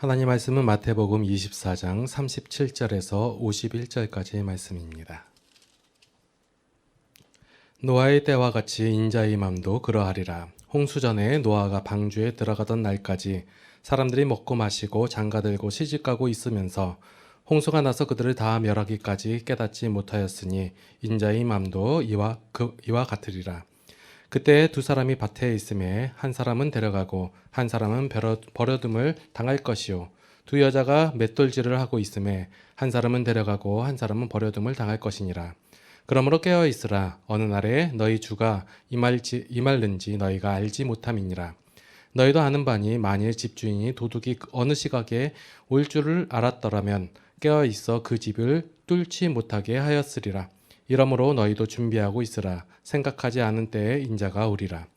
하나님 말씀은 마태복음 24장 37절에서 51절까지의 말씀입니다. 노아의 때와 같이 인자의 맘도 그러하리라. 홍수전에 노아가 방주에 들어가던 날까지 사람들이 먹고 마시고 장가들고 시집가고 있으면서 홍수가 나서 그들을 다 멸하기까지 깨닫지 못하였으니 인자의 맘도 이와 같으리라. 그때 두 사람이 밭에 있음에 한 사람은 데려가고 한 사람은 버려둠을 당할 것이요 두 여자가 맷돌질을 하고 있음에 한 사람은 데려가고 한 사람은 버려둠을 당할 것이니라. 그러므로 깨어 있으라. 어느 날에 너희 주가 임할는지 너희가 알지 못함이니라. 너희도 아는 바니 만일 집주인이 도둑이 어느 시각에 올 줄을 알았더라면 깨어 있어 그 집을 뚫지 못하게 하였으리라. 이러므로 너희도 준비하고 있으라. 생각하지 않은 때에 인자가 오리라.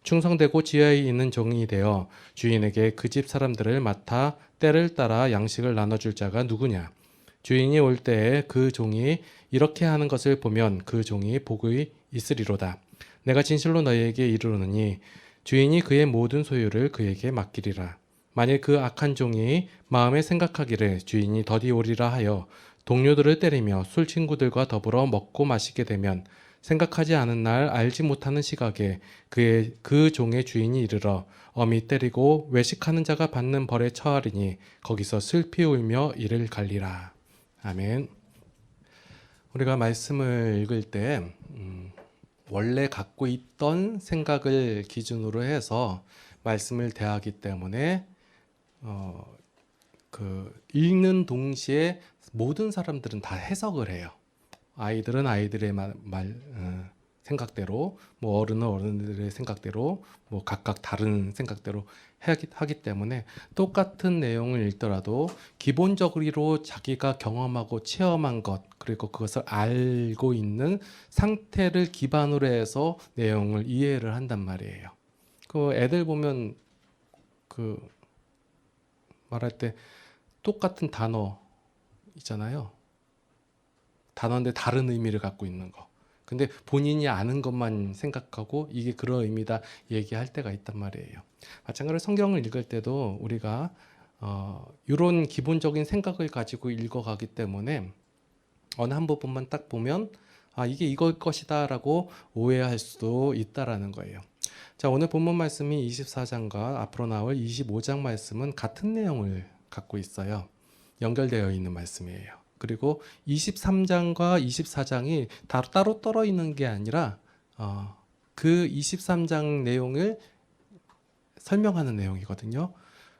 충성되고 지혜에 있는 종이 되어 주인에게 그 집 사람들을 맡아 때를 따라 양식을 나눠줄 자가 누구냐. 주인이 올 때에 그 종이 이렇게 하는 것을 보면 그 종이 복이 있으리로다. 내가 진실로 너희에게 이르노니 주인이 그의 모든 소유를 그에게 맡기리라. 만일 그 악한 종이 마음에 생각하기를 주인이 더디 오리라 하여 동료들을 때리며 술 친구들과 더불어 먹고 마시게 되면 생각하지 않은 날 알지 못하는 시각에 그 종의 주인이 이르러 엄히 때리고 외식하는 자가 받는 벌에 처하리니 거기서 슬피 울며 이를 갈리라. 아멘. 우리가 말씀을 읽을 때 원래 갖고 있던 생각을 기준으로 해서 말씀을 대하기 때문에 읽는 동시에 모든 사람들은 다 해석을 해요. 아이들은 아이들의 생각대로, 어른은 어른들의 생각대로, 각각 다른 생각대로 하기 때문에 똑같은 내용을 읽더라도 기본적으로 자기가 경험하고 체험한 것, 그리고 그것을 알고 있는 상태를 기반으로 해서 내용을 이해를 한단 말이에요. 그 애들 보면 말할 때 똑같은 단어 있잖아요. 단어인데 다른 의미를 갖고 있는 거. 근데 본인이 아는 것만 생각하고 이게 그런 의미다 얘기할 때가 있단 말이에요. 마찬가지로 성경을 읽을 때도 우리가 이런 기본적인 생각을 가지고 읽어가기 때문에 어느 한 부분만 딱 보면 이게 이걸 것이다 라고 오해할 수도 있다라는 거예요. 자, 오늘 본문 말씀이 24장과 앞으로 나올 25장 말씀은 같은 내용을 갖고 있어요. 연결되어 있는 말씀이에요. 그리고 23장과 24장이 따로 떨어 있는 게 아니라 그 23장 내용을 설명하는 내용이거든요.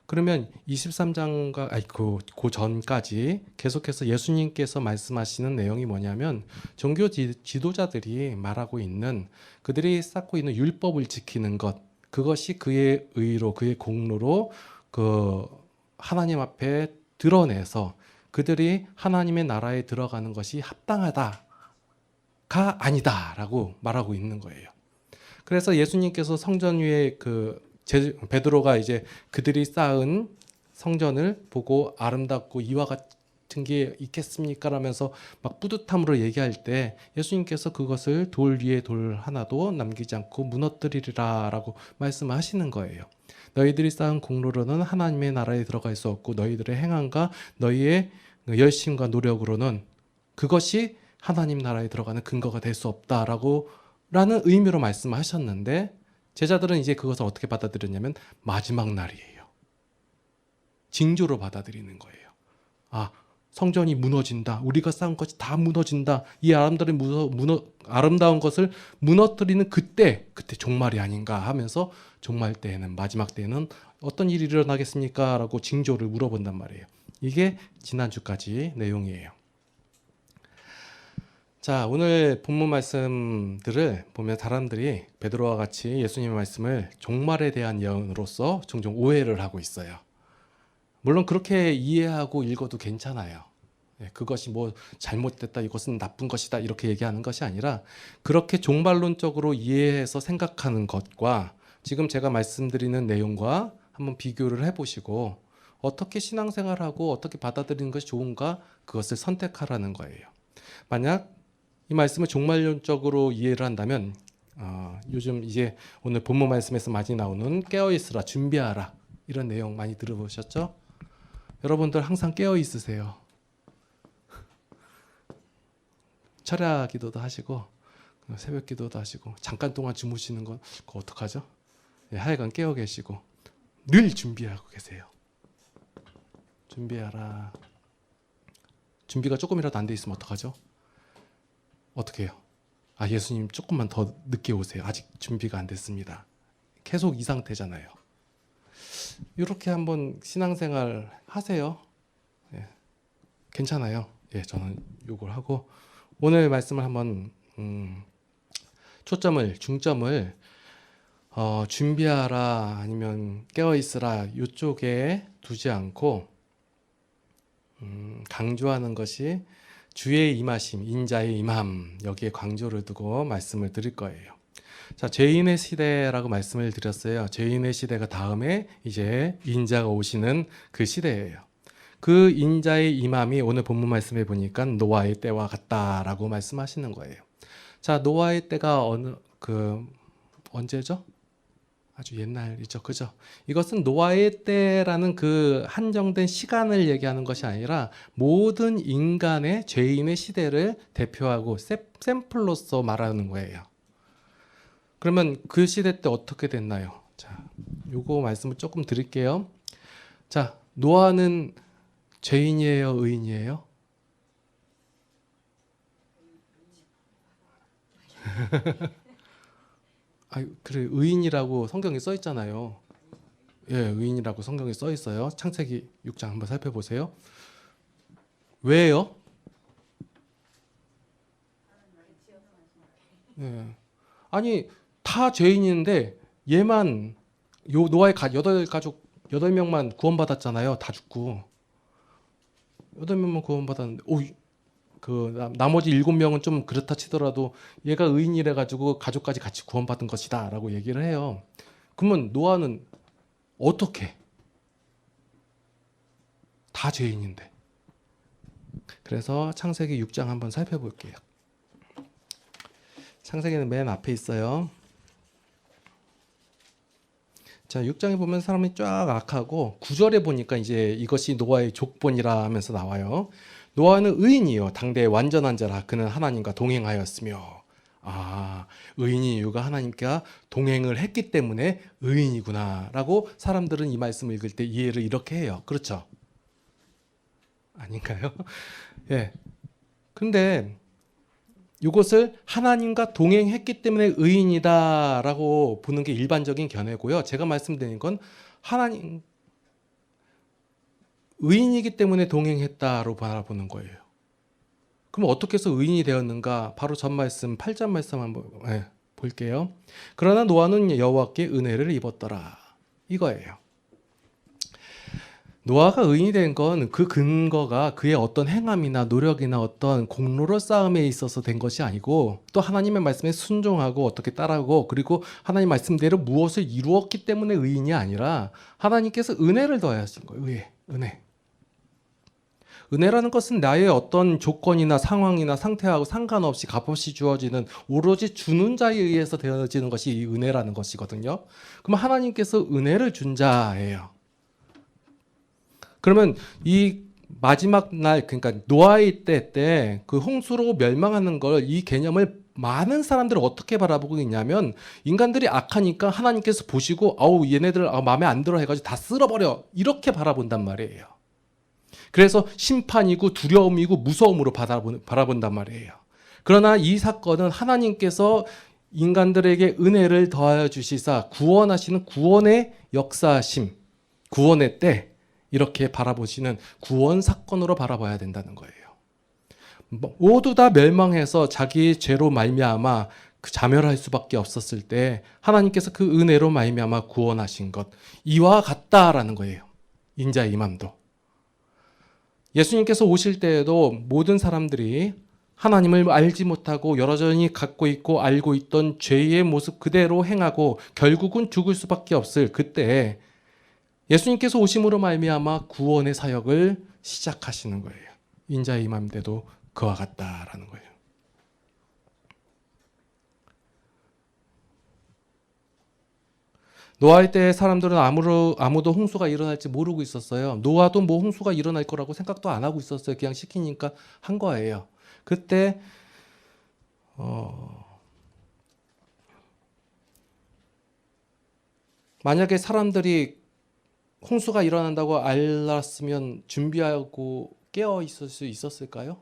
그러면 23장과 그 전까지 계속해서 예수님께서 말씀하시는 내용이 뭐냐면 종교 지도자들이 말하고 있는 그들이 쌓고 있는 율법을 지키는 것, 그것이 그의 의로 그의 공로로 그 하나님 앞에 드러내서 그들이 하나님의 나라에 들어가는 것이 합당하다가 아니다라고 말하고 있는 거예요. 그래서 예수님께서 성전 위에 베드로가 이제 그들이 쌓은 성전을 보고 아름답고 이와 같은 게 있겠습니까? 라면서 막 뿌듯함으로 얘기할 때 예수님께서 그것을 돌 위에 돌 하나도 남기지 않고 무너뜨리리라 라고 말씀하시는 거예요. 너희들이 쌓은 공로로는 하나님의 나라에 들어갈 수 없고 너희들의 행함과 너희의 열심과 노력으로는 그것이 하나님 나라에 들어가는 근거가 될 수 없다라고 라는 의미로 말씀하셨는데 제자들은 이제 그것을 어떻게 받아들였냐면 마지막 날이에요. 징조로 받아들이는 거예요. 성전이 무너진다. 우리가 쌓은 것이 다 무너진다. 이 아름다운 것을 무너뜨리는 그때 종말이 아닌가 하면서 종말 때에는 마지막 때에는 어떤 일이 일어나겠습니까? 라고 징조를 물어본단 말이에요. 이게 지난주까지 내용이에요. 자, 오늘 본문 말씀들을 보면 사람들이 베드로와 같이 예수님의 말씀을 종말에 대한 예언으로서 종종 오해를 하고 있어요. 물론 그렇게 이해하고 읽어도 괜찮아요. 그것이 잘못됐다, 이것은 나쁜 것이다 이렇게 얘기하는 것이 아니라 그렇게 종말론적으로 이해해서 생각하는 것과 지금 제가 말씀드리는 내용과 한번 비교를 해보시고 어떻게 신앙생활하고 어떻게 받아들이는 것이 좋은가 그것을 선택하라는 거예요. 만약 이 말씀을 종말론적으로 이해를 한다면 요즘 이제 오늘 본문 말씀에서 많이 나오는 깨어있으라, 준비하라 이런 내용 많이 들어보셨죠? 여러분들 항상 깨어 있으세요. 철야 기도도 하시고 새벽 기도도 하시고 잠깐 동안 주무시는 건 그거 어떡하죠? 예, 하여간 깨어 계시고 늘 준비하고 계세요. 준비하라. 준비가 조금이라도 안 돼 있으면 어떡하죠? 어떻게 해요? 아, 예수님 조금만 더 늦게 오세요. 아직 준비가 안 됐습니다. 계속 이 상태잖아요. 이렇게 한번 신앙생활 하세요. 예, 괜찮아요. 예, 저는 요걸 하고 오늘 말씀을 한번 중점을 준비하라 아니면 깨어있으라 이쪽에 두지 않고 강조하는 것이 주의 임하심, 인자의 임함 여기에 강조를 두고 말씀을 드릴 거예요. 자, 죄인의 시대라고 말씀을 드렸어요. 죄인의 시대가 다음에 이제 인자가 오시는 그 시대예요. 그 인자의 임함이 오늘 본문 말씀에 보니까 노아의 때와 같다라고 말씀하시는 거예요. 자, 노아의 때가 언제죠? 아주 옛날이죠. 그죠? 이것은 노아의 때라는 그 한정된 시간을 얘기하는 것이 아니라 모든 인간의 죄인의 시대를 대표하고 샘플로서 말하는 거예요. 그러면 그 시대 때 어떻게 됐나요? 자, 요거 말씀을 조금 드릴게요. 자, 노아는 죄인이에요, 의인이에요? 아, 그래, 의인이라고 성경에 써 있잖아요. 예, 의인이라고 성경에 써 있어요. 창세기 6장 한번 살펴보세요. 왜요? 예. 아니, 다 죄인인데 얘만 요 노아의 여덟 가족 8명만 구원받았잖아요. 다 죽고. 8명만 구원받았는데 나머지 7명은 좀 그렇다 치더라도 얘가 의인이래 가지고 가족까지 같이 구원받은 것이다라고 얘기를 해요. 그러면 노아는 어떻게? 다 죄인인데. 그래서 창세기 6장 한번 살펴볼게요. 창세기는 맨 앞에 있어요. 자, 6장에 보면 사람이 쫙 악하고 9절에 보니까 이제 이것이 노아의 족본이라 하면서 나와요. 노아는 의인이요 당대의 완전한 자라 그는 하나님과 동행하였으며. 아, 의인인 이유가 하나님과 동행을 했기 때문에 의인이구나 라고 사람들은 이 말씀을 읽을 때 이해를 이렇게 해요. 그렇죠? 아닌가요? 예. 근데 이것을 하나님과 동행했기 때문에 의인이다라고 보는 게 일반적인 견해고요. 제가 말씀드린 건 하나님 의인이기 때문에 동행했다로 바라보는 거예요. 그럼 어떻게 해서 의인이 되었는가? 바로 전 말씀 8절 말씀 한번 볼게요. 그러나 노아는 여호와께 은혜를 입었더라. 이거예요. 노아가 의인이 된 건 그 근거가 그의 어떤 행함이나 노력이나 어떤 공로로 쌓음에 있어서 된 것이 아니고 또 하나님의 말씀에 순종하고 어떻게 따르고 그리고 하나님 말씀대로 무엇을 이루었기 때문에 의인이 아니라 하나님께서 은혜를 더하신 거예요. 은혜. 은혜라는 것은 나의 어떤 조건이나 상황이나 상태하고 상관없이 값없이 주어지는 오로지 주는 자에 의해서 되어지는 것이 이 은혜라는 것이거든요. 그럼 하나님께서 은혜를 준 자예요. 그러면 이 마지막 날, 그러니까 노아의 때 그 홍수로 멸망하는 걸 이 개념을 많은 사람들이 어떻게 바라보고 있냐면 인간들이 악하니까 하나님께서 보시고 아우 얘네들 마음에 안 들어 해가지고 다 쓸어버려 이렇게 바라본단 말이에요. 그래서 심판이고 두려움이고 무서움으로 바라본단 말이에요. 그러나 이 사건은 하나님께서 인간들에게 은혜를 더하여 주시사 구원하시는 구원의 역사심, 구원의 때 이렇게 바라보시는 구원 사건으로 바라봐야 된다는 거예요. 모두 다 멸망해서 자기 죄로 말미암아 자멸할 수밖에 없었을 때 하나님께서 그 은혜로 말미암아 구원하신 것 이와 같다라는 거예요. 인자의 임함도. 예수님께서 오실 때에도 모든 사람들이 하나님을 알지 못하고 여전히 갖고 있고 알고 있던 죄의 모습 그대로 행하고 결국은 죽을 수밖에 없을 그때 예수님께서 오심으로 말미암아 구원의 사역을 시작하시는 거예요. 인자의 임함대도 그와 같다라는 거예요. 노아의 때 사람들은 아무도 홍수가 일어날지 모르고 있었어요. 노아도 뭐 홍수가 일어날 거라고 생각도 안 하고 있었어요. 그냥 시키니까 한 거예요. 그때 만약에 사람들이 홍수가 일어난다고 알았으면 준비하고 깨어 있을 수 있었을까요?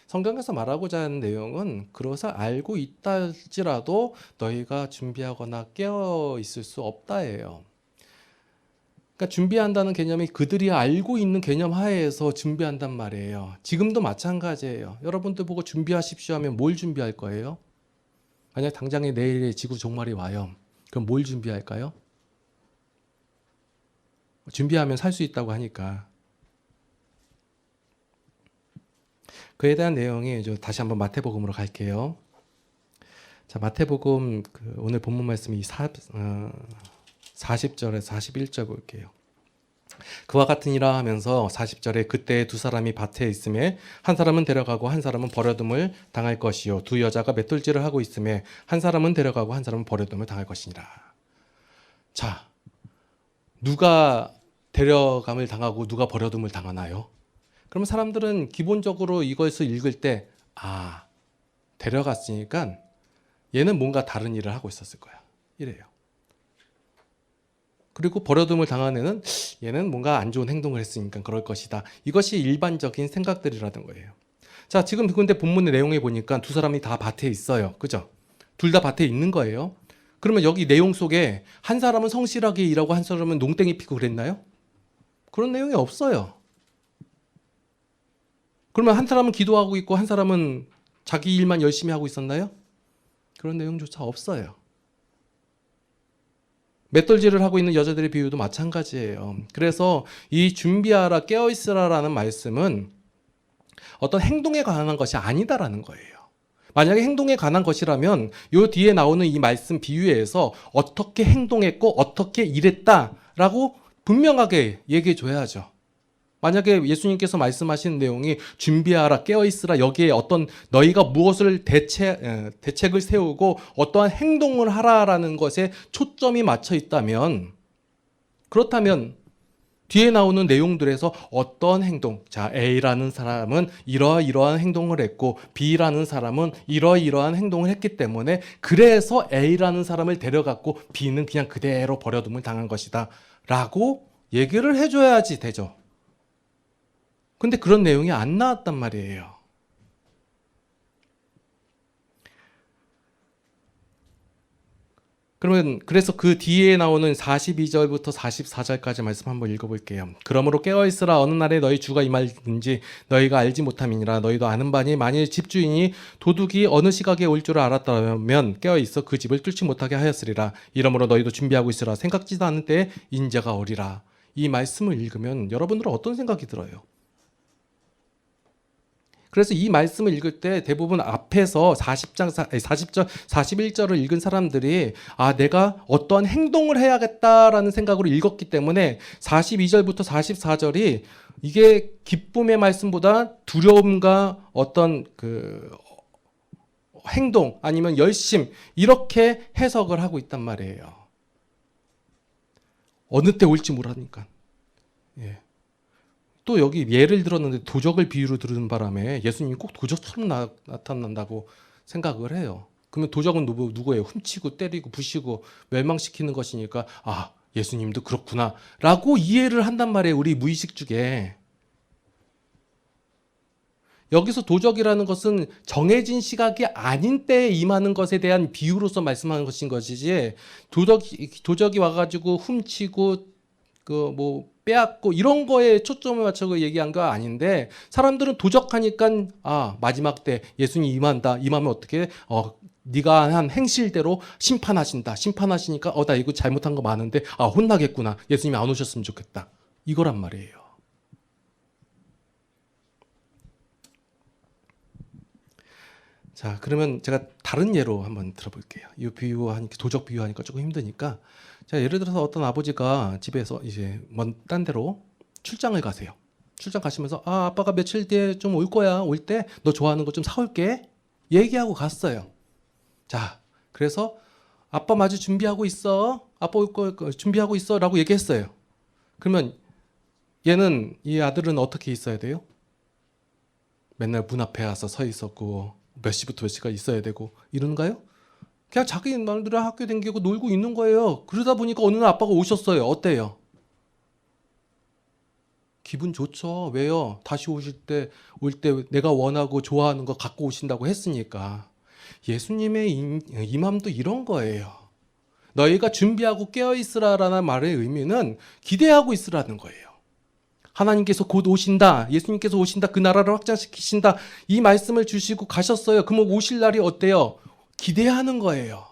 성경에서 말하고자 하는 내용은 그것을 알고 있다 할지라도 너희가 준비하거나 깨어 있을 수 없다예요. 그러니까 준비한다는 개념이 그들이 알고 있는 개념 하에서 준비한단 말이에요. 지금도 마찬가지예요. 여러분들 보고 준비하십시오 하면 뭘 준비할 거예요? 만약 당장에 내일에 지구 종말이 와요. 그럼 뭘 준비할까요? 준비하면 살 수 있다고 하니까. 그에 대한 내용이 다시 한번 마태복음으로 갈게요. 자, 마태복음 오늘 본문 말씀이 40절에서 41절 볼게요. 그와 같으니라 하면서 40절에 그때 두 사람이 밭에 있음에 한 사람은 데려가고 한 사람은 버려둠을 당할 것이요 두 여자가 맷돌질을 하고 있음에 한 사람은 데려가고 한 사람은 버려둠을 당할 것이니라. 자, 누가 데려감을 당하고 누가 버려둠을 당하나요? 그러면 사람들은 기본적으로 이것을 읽을 때 데려갔으니까 얘는 뭔가 다른 일을 하고 있었을 거야. 이래요. 그리고 버려둠을 당한 애는 얘는 뭔가 안 좋은 행동을 했으니까 그럴 것이다. 이것이 일반적인 생각들이라는 거예요. 자, 지금 근데 본문의 내용에 보니까 두 사람이 다 밭에 있어요. 그죠? 둘 다 밭에 있는 거예요. 그러면 여기 내용 속에 한 사람은 성실하게 일하고 한 사람은 농땡이 피고 그랬나요? 그런 내용이 없어요. 그러면 한 사람은 기도하고 있고 한 사람은 자기 일만 열심히 하고 있었나요? 그런 내용조차 없어요. 맷돌질을 하고 있는 여자들의 비유도 마찬가지예요. 그래서 이 준비하라 깨어있으라라는 말씀은 어떤 행동에 관한 것이 아니다라는 거예요. 만약에 행동에 관한 것이라면 요 뒤에 나오는 이 말씀 비유에서 어떻게 행동했고 어떻게 일했다라고 분명하게 얘기해 줘야죠. 만약에 예수님께서 말씀하신 내용이 준비하라 깨어있으라 여기에 어떤 너희가 무엇을 대책을 세우고 어떠한 행동을 하라라는 것에 초점이 맞춰 있다면 그렇다면 뒤에 나오는 내용들에서 어떤 행동, 자 A라는 사람은 이러이러한 행동을 했고 B라는 사람은 이러이러한 행동을 했기 때문에 그래서 A라는 사람을 데려갔고 B는 그냥 그대로 버려둠을 당한 것이다 라고 얘기를 해줘야지 되죠. 근데 그런 내용이 안 나왔단 말이에요. 그러면 그래서 그 뒤에 나오는 42절부터 44절까지 말씀 한번 읽어볼게요. 그러므로 깨어있으라 어느 날에 너희 주가 임하든지 너희가 알지 못함이니라. 너희도 아는 바니 만일 집주인이 도둑이 어느 시각에 올 줄을 알았다면 깨어있어 그 집을 뚫지 못하게 하였으리라. 이러므로 너희도 준비하고 있으라. 생각지도 않은 때에 인자가 오리라. 이 말씀을 읽으면 여러분들은 어떤 생각이 들어요? 그래서 이 말씀을 읽을 때 대부분 앞에서 40절, 41절을 읽은 사람들이 내가 어떠한 행동을 해야겠다라는 생각으로 읽었기 때문에 42절부터 44절이 이게 기쁨의 말씀보다 두려움과 어떤 행동 아니면 열심 이렇게 해석을 하고 있단 말이에요. 어느 때 올지 모르니까. 예. 또 여기 예를 들었는데 도적을 비유로 들은 바람에 예수님이 꼭 도적처럼 나타난다고 생각을 해요. 그러면 도적은 누구예요? 훔치고 때리고 부시고 멸망시키는 것이니까 예수님도 그렇구나 라고 이해를 한단 말이에요. 우리 무의식 중에. 여기서 도적이라는 것은 정해진 시각이 아닌 때에 임하는 것에 대한 비유로서 말씀하는 것인 것이지 도적이 와가지고 훔치고 빼앗고 이런 거에 초점을 맞춰서 얘기한 거 아닌데 사람들은 도적하니까 마지막 때 예수님이 임하면 어떻게 네가 한 행실대로 심판하신다. 심판하시니까 나 이거 잘못한 거 많은데 혼나겠구나. 예수님이 안 오셨으면 좋겠다. 이거란 말이에요. 자, 그러면 제가 다른 예로 한번 들어볼게요. 이 도적 비유하니까 조금 힘드니까. 자, 예를 들어서 어떤 아버지가 집에서 이제 딴 데로 출장을 가세요. 출장 가시면서 아빠가 며칠 뒤에 좀 올 거야. 올 때 너 좋아하는 거 좀 사올게. 얘기하고 갔어요. 자, 그래서 아빠 마저 준비하고 있어. 아빠 올 거 준비하고 있어. 라고 얘기했어요. 그러면 얘는, 이 아들은 어떻게 있어야 돼요? 맨날 문 앞에 와서 서 있었고 몇 시부터 몇 시까지 있어야 되고 이런가요? 그냥 자기 말대로 학교 다니고 놀고 있는 거예요. 그러다 보니까 어느 날 아빠가 오셨어요. 어때요? 기분 좋죠. 왜요? 다시 올 때 내가 원하고 좋아하는 거 갖고 오신다고 했으니까. 예수님의 이 맘도 이런 거예요. 너희가 준비하고 깨어있으라라는 말의 의미는 기대하고 있으라는 거예요. 하나님께서 곧 오신다. 예수님께서 오신다. 그 나라를 확장시키신다. 이 말씀을 주시고 가셨어요. 그러면 오실 날이 어때요? 기대하는 거예요.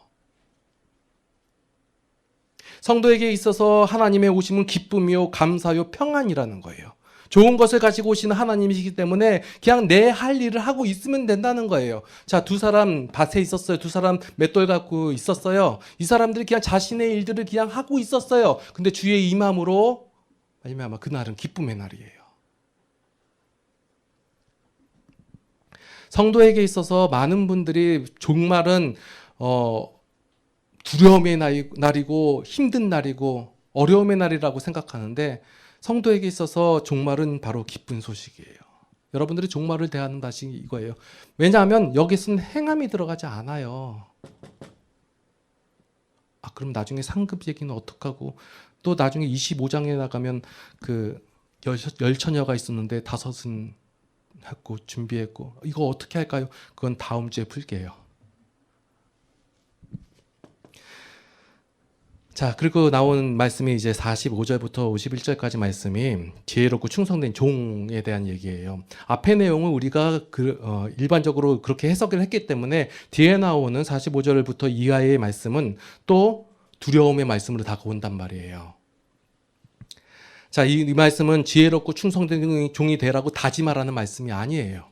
성도에게 있어서 하나님의 오심은 기쁨이요, 감사요, 평안이라는 거예요. 좋은 것을 가지고 오시는 하나님이시기 때문에 그냥 내 할 일을 하고 있으면 된다는 거예요. 자, 두 사람 밭에 있었어요. 두 사람 맷돌 갖고 있었어요. 이 사람들이 그냥 자신의 일들을 그냥 하고 있었어요. 근데 주의 임함으로 아니면 아마 그날은 기쁨의 날이에요. 성도에게 있어서 많은 분들이 종말은 두려움의 날이고 힘든 날이고 어려움의 날이라고 생각하는데, 성도에게 있어서 종말은 바로 기쁜 소식이에요. 여러분들이 종말을 대하는 것이 이거예요. 왜냐하면 여기서는 행함이 들어가지 않아요. 그럼 나중에 상급 얘기는 어떡하고, 또 나중에 25장에 나가면 그 열처녀가 있었는데 5은 했고 준비했고, 이거 어떻게 할까요? 그건 다음 주에 풀게요. 자, 그리고 나온 말씀이 이제 45절부터 51절까지 말씀이 지혜롭고 충성된 종에 대한 얘기예요. 앞의 내용은 우리가 일반적으로 그렇게 해석을 했기 때문에 뒤에 나오는 45절부터 이하의 말씀은 또 두려움의 말씀으로 다가온단 말이에요. 자, 이 말씀은 지혜롭고 충성된 종이 되라고 다짐하라는 말씀이 아니에요.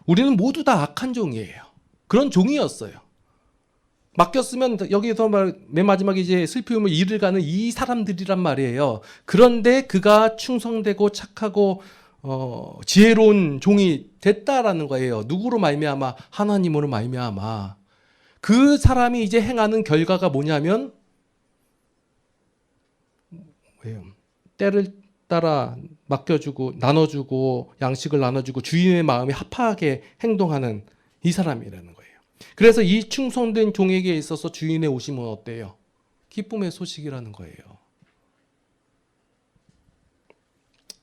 우리는 모두 다 악한 종이에요. 그런 종이었어요. 맡겼으면, 여기서 맨 마지막에 이제 슬픔을 이를 가는 이 사람들이란 말이에요. 그런데 그가 충성되고 착하고 지혜로운 종이 됐다라는 거예요. 누구로 말미암아? 하나님으로 말미암아. 그 사람이 이제 행하는 결과가 뭐냐면, 때를 따라 맡겨주고 나눠주고 양식을 나눠주고 주인의 마음이 합하게 행동하는 이 사람이라는 거예요. 그래서 이 충성된 종에게 있어서 주인의 오심은 어때요? 기쁨의 소식이라는 거예요.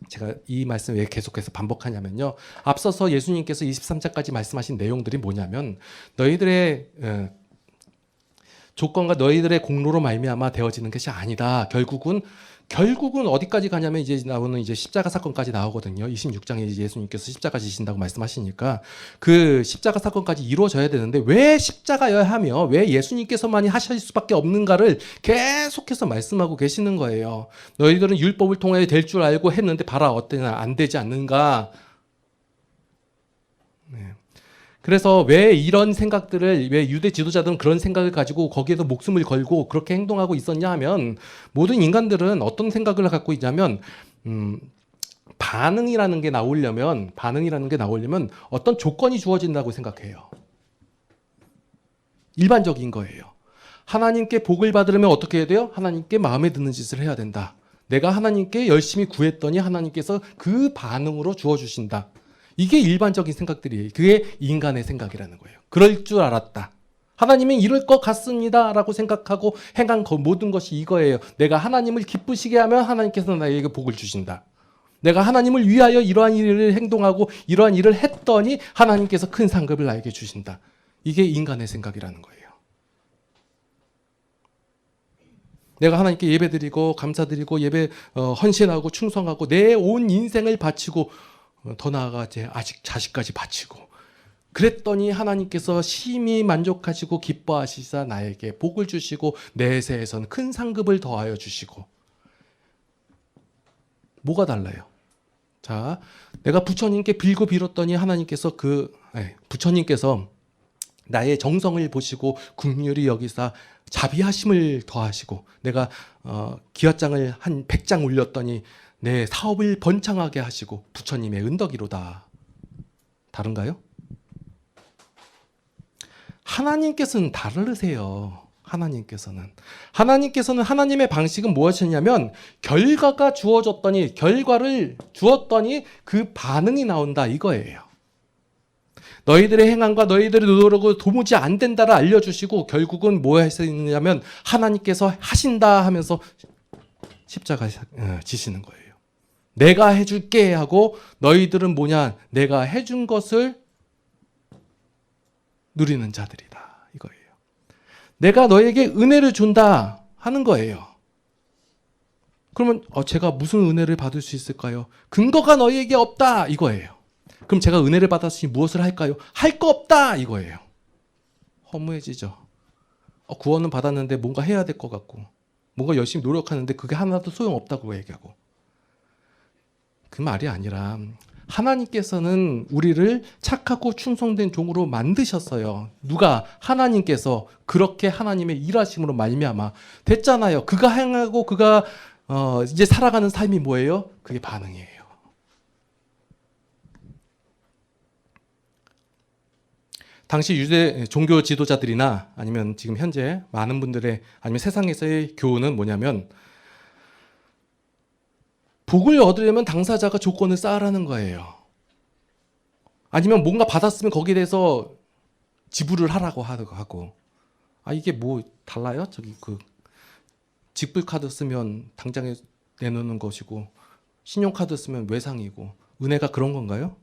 제가 이 말씀을 왜 계속해서 반복하냐면요, 앞서서 예수님께서 23장까지 말씀하신 내용들이 뭐냐면, 너희들의 조건과 너희들의 공로로 말미암아 되어지는 것이 아니다. 결국은 어디까지 가냐면 이제 나오는 이제 십자가 사건까지 나오거든요. 26장에 이제 예수님께서 십자가 지신다고 말씀하시니까 그 십자가 사건까지 이루어져야 되는데, 왜 십자가여야 하며 왜 예수님께서만이 하실 수밖에 없는가를 계속해서 말씀하고 계시는 거예요. 너희들은 율법을 통해 될 줄 알고 했는데 봐라 어때나 안 되지 않는가. 그래서 왜 이런 생각들을, 왜 유대 지도자들은 그런 생각을 가지고 거기에서 목숨을 걸고 그렇게 행동하고 있었냐 하면, 모든 인간들은 어떤 생각을 갖고 있냐면, 반응이라는 게 나오려면 어떤 조건이 주어진다고 생각해요. 일반적인 거예요. 하나님께 복을 받으려면 어떻게 해야 돼요? 하나님께 마음에 드는 짓을 해야 된다. 내가 하나님께 열심히 구했더니 하나님께서 그 반응으로 주어주신다. 이게 일반적인 생각들이에요. 그게 인간의 생각이라는 거예요. 그럴 줄 알았다. 하나님은 이럴 것 같습니다. 라고 생각하고 행한 모든 것이 이거예요. 내가 하나님을 기쁘시게 하면 하나님께서 나에게 복을 주신다. 내가 하나님을 위하여 이러한 일을 행동하고 이러한 일을 했더니 하나님께서 큰 상급을 나에게 주신다. 이게 인간의 생각이라는 거예요. 내가 하나님께 예배드리고 감사드리고 헌신하고 충성하고 내 온 인생을 바치고 더 나아가 아직 자식까지 바치고 그랬더니 하나님께서 심히 만족하시고 기뻐하시사 나에게 복을 주시고 내세에서는 큰 상급을 더하여 주시고. 뭐가 달라요? 자, 내가 부처님께 빌고 빌었더니 하나님께서 부처님께서 나의 정성을 보시고 긍휼히 여기사 자비하심을 더하시고, 내가 기와장을 한 100장 올렸더니 내 사업을 번창하게 하시고 부처님의 은덕이로다. 다른가요? 하나님께서는 다르세요. 하나님께서는 하나님의 방식은 무엇이냐면 결과가 주어졌더니 결과를 주었더니 그 반응이 나온다 이거예요. 너희들의 행함과 너희들의 노력으로 도무지 안 된다를 알려주시고 결국은 뭐 하시느냐면 하나님께서 하신다 하면서 십자가 지시는 거예요. 내가 해줄게 하고 너희들은 뭐냐? 내가 해준 것을 누리는 자들이다 이거예요. 내가 너에게 은혜를 준다 하는 거예요. 그러면 제가 무슨 은혜를 받을 수 있을까요? 근거가 너희에게 없다 이거예요. 그럼 제가 은혜를 받았으니 무엇을 할까요? 할 거 없다 이거예요. 허무해지죠. 구원은 받았는데 뭔가 해야 될 것 같고 뭔가 열심히 노력하는데 그게 하나도 소용없다고 얘기하고 그 말이 아니라 하나님께서는 우리를 착하고 충성된 종으로 만드셨어요. 누가? 하나님께서 그렇게 하나님의 일하심으로 말미암아 됐잖아요. 그가 행하고 그가 이제 살아가는 삶이 뭐예요? 그게 반응이에요. 당시 유대 종교 지도자들이나 아니면 지금 현재 많은 분들의 아니면 세상에서의 교훈은 뭐냐면 복을 얻으려면 당사자가 조건을 쌓으라는 거예요. 아니면 뭔가 받았으면 거기에 대해서 지불을 하라고 하고 이게 뭐 달라요? 저기 그 직불카드 쓰면 당장에 내놓는 것이고 신용카드 쓰면 외상이고 은혜가 그런 건가요?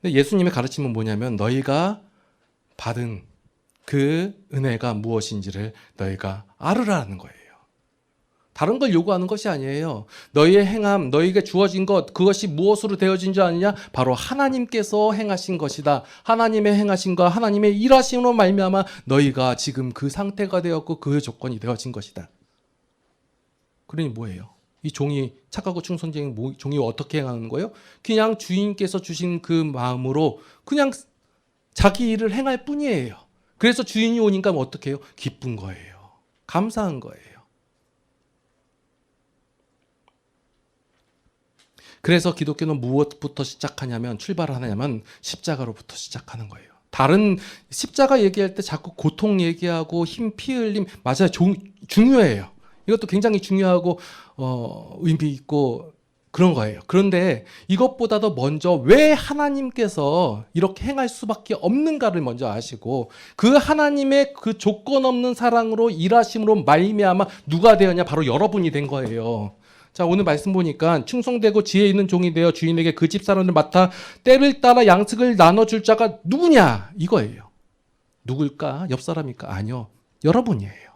근데 예수님의 가르침은 뭐냐면 너희가 받은 그 은혜가 무엇인지를 너희가 알으라는 거예요. 다른 걸 요구하는 것이 아니에요. 너희의 행함, 너희에게 주어진 것, 그것이 무엇으로 되어진 줄 아느냐? 바로 하나님께서 행하신 것이다. 하나님의 행하심과 하나님의 일하심으로 말미암아 너희가 지금 그 상태가 되었고 그 조건이 되어진 것이다. 그러니 뭐예요? 이 종이 착하고 충성된 종이 어떻게 행하는 거예요? 그냥 주인께서 주신 그 마음으로 그냥 자기 일을 행할 뿐이에요. 그래서 주인이 오니까 어떻게 해요? 기쁜 거예요. 감사한 거예요. 그래서 기독교는 무엇부터 시작하냐면 출발하냐면 십자가로부터 시작하는 거예요. 다른 십자가 얘기할 때 자꾸 고통 얘기하고 힘, 피 흘림 맞아요. 중요해요. 이것도 굉장히 중요하고 의미 있고 그런 거예요. 그런데 이것보다도 먼저 왜 하나님께서 이렇게 행할 수밖에 없는가를 먼저 아시고 그 하나님의 그 조건 없는 사랑으로 일하심으로 말미암아 누가 되었냐? 바로 여러분이 된 거예요. 자, 오늘 말씀 보니까 충성되고 지혜 있는 종이 되어 주인에게 그 집 사람을 맡아 때를 따라 양식을 나눠줄 자가 누구냐? 이거예요. 누굴까? 옆 사람일까? 아니요. 여러분이에요.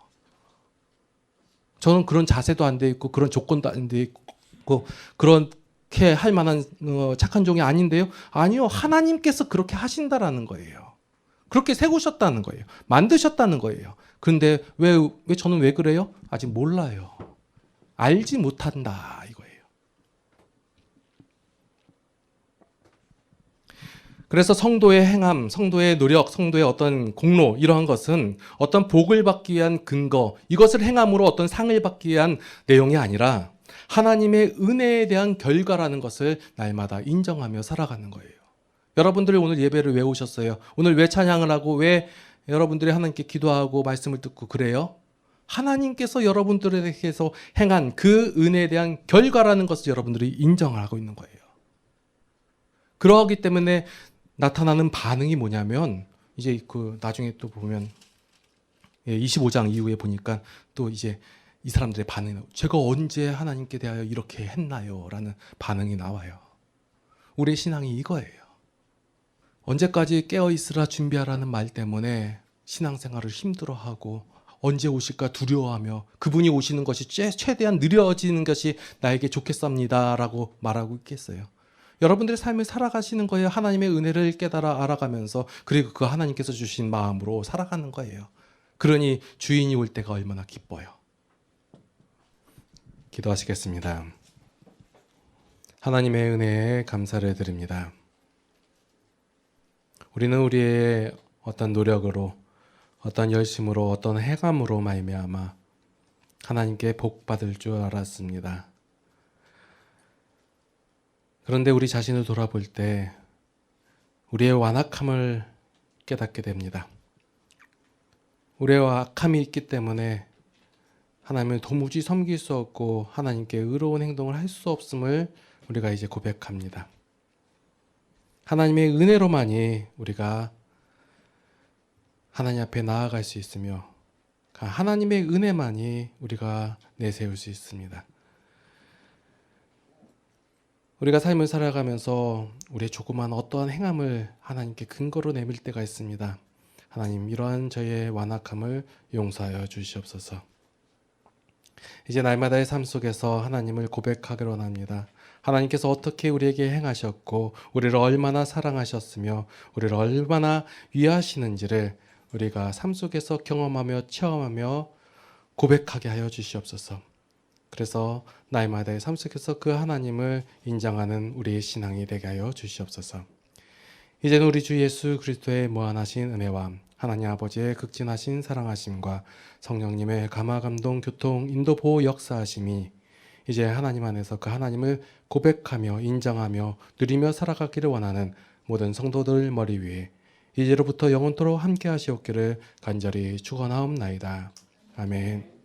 저는 그런 자세도 안 돼 있고 그런 조건도 안 돼 있고 그렇게 할 만한 착한 종이 아닌데요. 아니요. 하나님께서 그렇게 하신다라는 거예요. 그렇게 세우셨다는 거예요. 만드셨다는 거예요. 그런데 왜 저는 왜 그래요? 아직 몰라요. 알지 못한다 이거예요. 그래서 성도의 행함, 성도의 노력, 성도의 어떤 공로 이러한 것은 어떤 복을 받기 위한 근거, 이것을 행함으로 어떤 상을 받기 위한 내용이 아니라 하나님의 은혜에 대한 결과라는 것을 날마다 인정하며 살아가는 거예요. 여러분들이 오늘 예배를 왜 오셨어요? 오늘 왜 찬양을 하고 왜 여러분들이 하나님께 기도하고 말씀을 듣고 그래요? 하나님께서 여러분들에게서 행한 그 은혜에 대한 결과라는 것을 여러분들이 인정을 하고 있는 거예요. 그러하기 때문에 나타나는 반응이 뭐냐면 이제 그 나중에 또 보면 25장 이후에 보니까 또 이제 이 사람들의 반응이 나와요. 제가 언제 하나님께 대하여 이렇게 했나요? 라는 반응이 나와요. 우리의 신앙이 이거예요. 언제까지 깨어있으라 준비하라는 말 때문에 신앙생활을 힘들어하고 언제 오실까 두려워하며 그분이 오시는 것이 최대한 느려지는 것이 나에게 좋겠습니다 라고 말하고 있겠어요. 여러분들의 삶을 살아가시는 거예요. 하나님의 은혜를 깨달아 알아가면서 그리고 그 하나님께서 주신 마음으로 살아가는 거예요. 그러니 주인이 올 때가 얼마나 기뻐요. 기도하시겠습니다. 하나님의 은혜에 감사를 드립니다. 우리는 우리의 어떤 노력으로 어떤 열심으로 어떤 행함으로 말미암아 하나님께 복 받을 줄 알았습니다. 그런데 우리 자신을 돌아볼 때 우리의 완악함을 깨닫게 됩니다. 우리와 악함이 있기 때문에 하나님을 도무지 섬길 수 없고 하나님께 의로운 행동을 할 수 없음을 우리가 이제 고백합니다. 하나님의 은혜로만이 우리가 하나님 앞에 나아갈 수 있으며 하나님의 은혜만이 우리가 내세울 수 있습니다. 우리가 삶을 살아가면서 우리의 조그만 어떠한 행함을 하나님께 근거로 내밀 때가 있습니다. 하나님, 이러한 저의 완악함을 용서하여 주시옵소서. 이제 날마다의 삶 속에서 하나님을 고백하기로 합니다. 하나님께서 어떻게 우리에게 행하셨고 우리를 얼마나 사랑하셨으며 우리를 얼마나 위하시는지를 우리가 삶 속에서 경험하며 체험하며 고백하게 하여 주시옵소서. 그래서 날마다의 삶 속에서 그 하나님을 인정하는 우리의 신앙이 되게 하여 주시옵소서. 이제는 우리 주 예수 그리스도의 무한하신 은혜와 하나님 아버지의 극진하신 사랑하심과 성령님의 감화 감동 교통 인도 보호 역사하심이 이제 하나님 안에서 그 하나님을 고백하며 인정하며 누리며 살아가기를 원하는 모든 성도들 머리 위에 이제로부터 영원토록 함께 하시옵기를 간절히 축원하옵나이다. 아멘.